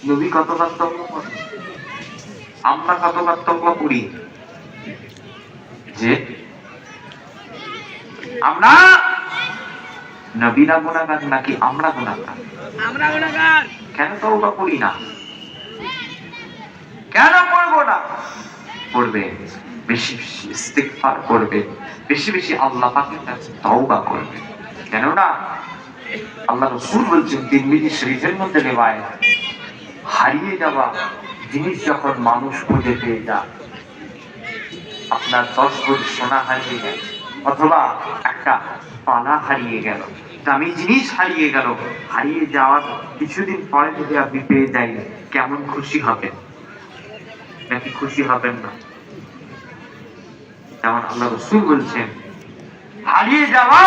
নবী কতবার তওবা করেন, আমরা কতবার তওবা করি? যে আমরা নবীরা গুনাহগার নাকি আমরা গুনাহগার? আমরা গুনাহগার। কেন তওবা করি না? কেন করব না? করবে বেশি বেশি ইস্তিগফার করবে, বেশি বেশি আল্লাহ পাকের কাছে তওবা করবে। কেননা আল্লাহ রাসূল বলেছেন তিরমিজি শরীফের মধ্যে রিওয়ায়াত, হারিয়ে যাওয়া জিনিস যখন মানুষ খুঁজে পেয়ে যায়, আপনার 10 ভরি সোনা হারিয়ে গেছে অথবা একটা পালা হারিয়ে গেল, দামি জিনিস হারিয়ে গেল, হারিয়ে যাওয়ার কিছুদিন পরে যদি আপনি পেয়ে যাই, কেমন খুশি হবেন? নাকি খুশি হবেন না? যেমন আল্লাহ রাসূল বলছেন, হারিয়ে যাওয়া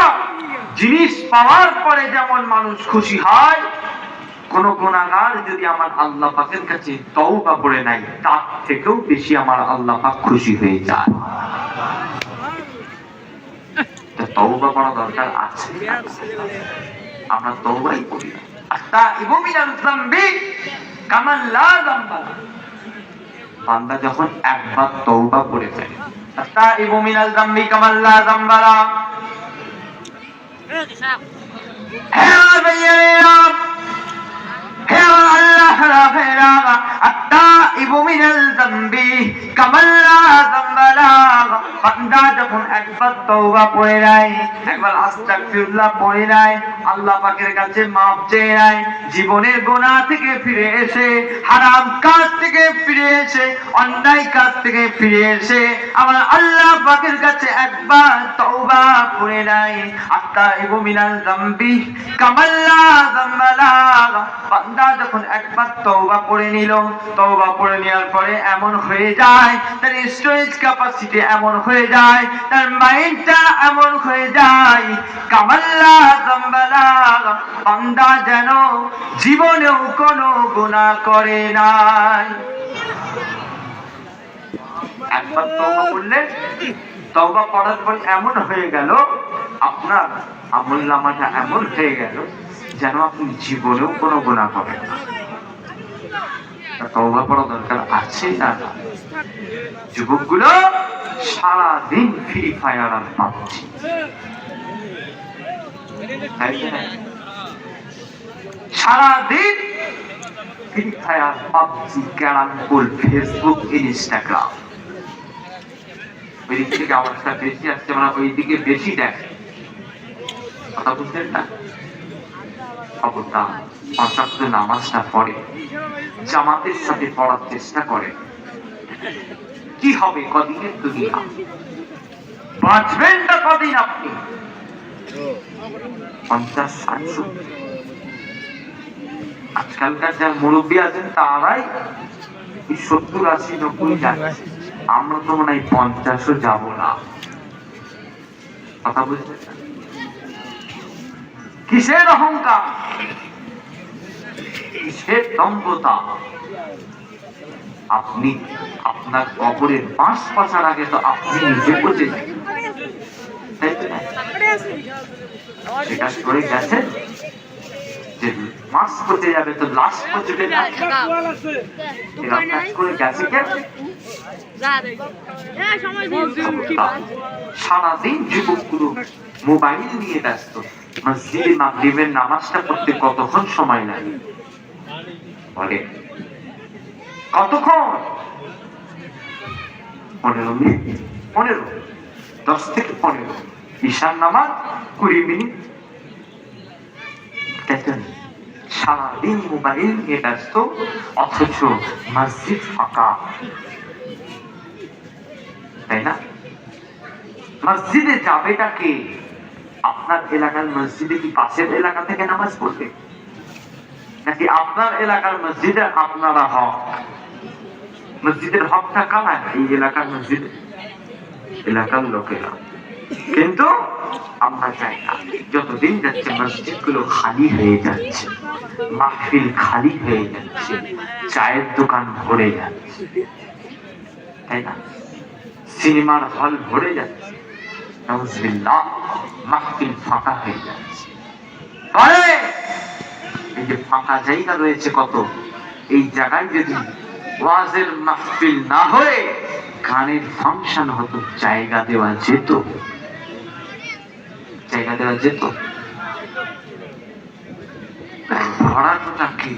জিনিস পাওয়ার পরে যেমন মানুষ খুশি হয়, কোন গুনাহগার যদি আমার আল্লাহ পাকের কাছে তওবা করে নাই, তার থেকেও বেশি আমার আল্লাহ পাক খুশি হয়ে যায়। তওবা করা দরকার আছে, আমরা তওবাই করি না। আস্তাগফিরু মিনাল যামবি কামান লা যামবা। বান্দা যখন একবার তওবা করে ফেলে, আস্তাগফিরু মিনাল যামবি কামান লা যামবা। হে ভাইয়েরা, হে আল্লাহ রাফেরা, আত্তাইবু মিনাল যামবি কামান লা যামবা। বান্দা যখন একবার তওবা পড়ে নেয়, একবার আস্তাগফিরুল্লাহ পড়ে নেয়, আল্লাহ পাকের কাছে মাফ চেয়ে নেয়, জীবনের গুনাহ থেকে ফিরে এসে, হারাম কাজ থেকে ফিরে এসে, অন্যায় কাজ থেকে ফিরে এসে আমার আল্লাহ পাকের কাছে একবার তওবা পড়ে নেয়, আত্তাইবু মিনাল যামবি কামান লা যামবা। বান্দা যখন একবার তওবা পড়ে নিল, তওবা পড়ে নেওয়ার পরে এমন হয়ে যায়, তার স্টোরেজ ক্যাপাসিটি এমন হয়ে যায়, তার মাইন্ডটা এমন হয়ে যায়, কামান লা যামবা। বান্দা যেন জীবনেও কোনো গুনাহ করে নাই। একবার তওবা করলে, তওবা পড়ার পর এমন হয়ে গেল, আপনার আমলনামাটা এমন হয়ে গেল যেন আপনি জীবনেও কোনো গুনাহ করেন না। তওবা করা দরকার আছে না? যুবকগুলো সারাদিন ফ্রি ফায়ার আর পাবজি, সারাদিন free fire, PUBG, carrom board, Facebook, Instagram. ওই দিক থেকে আওয়াজটা বেশি আসছে, মানে ওই দিকে বেশি দেখে, কথা বুঝলেন না? খবরদার, পাঁচ ওয়াক্ত নামাজটা পড়ে, জামাতের সাথে পড়ার চেষ্টা করে। কি হবে কদিনের দুনিয়া, বাঁচবেন না কদিন আপনি? 50-60। আজকালকার যারা মুরব্বী আছেন তারাই 70-80-90 যাচ্ছে, আমরা তো মনে হয় 50ও যাব না। কথা বুঝতে চান? কিসের অহংকার, কিসের দম্ভতা? আপনি আপনার কবরের বাঁশ পাচার আগে তো আপনি নিজে পচে যান, সেটা করে গেছেন যে মাছ পচে যাবে তো লাশ পচবে না, করে গেছে কেন? সারাদিন যুবকগুলো মোবাইল নিয়ে ব্যস্ত। মসজিদে মাগরিবের নামাজটা পড়তে কতক্ষণ সময় লাগে বলে? কতক্ষণ? 15 মিনিট, 10 থেকে 15। ঈশার নামাজ 20 মিনিট। সারাদিন মোবাইল নিয়ে ব্যস্ত, অথচ মসজিদ ফাঁকা, তাই না? মসজিদে যাবেটা কে? আপনার এলাকার মসজিদে কি পাশের এলাকা থেকে নামাজ পড়বে, নাকি আপনার এলাকার মসজিদে আপনারা হক? মসজিদের হকটা কারা? এই এলাকার মসজিদে এলাকার লোকেরা। কিন্তু আমরা চাই না, যতদিন যাচ্ছে মসজিদ গুলো খালি হয়ে যাচ্ছে, মাহফিল খালি হয়ে যাচ্ছে, চায়ের দোকান ভরে যাচ্ছে, তাই না? সিনেমার হল ভরে যাচ্ছে, নাউজুবিল্লাহ, মাহফিল ফাঁকা হয়ে যাচ্ছে। এই যে ফাঁকা জায়গা রয়েছে কত, এই জায়গায় যদি ওয়াজের মাহফিল না হয়ে গানের ফাংশন হতো, জায়গা দেওয়া যেত, জায়গা দেওয়া যেত। ভাড়ার কথা কি?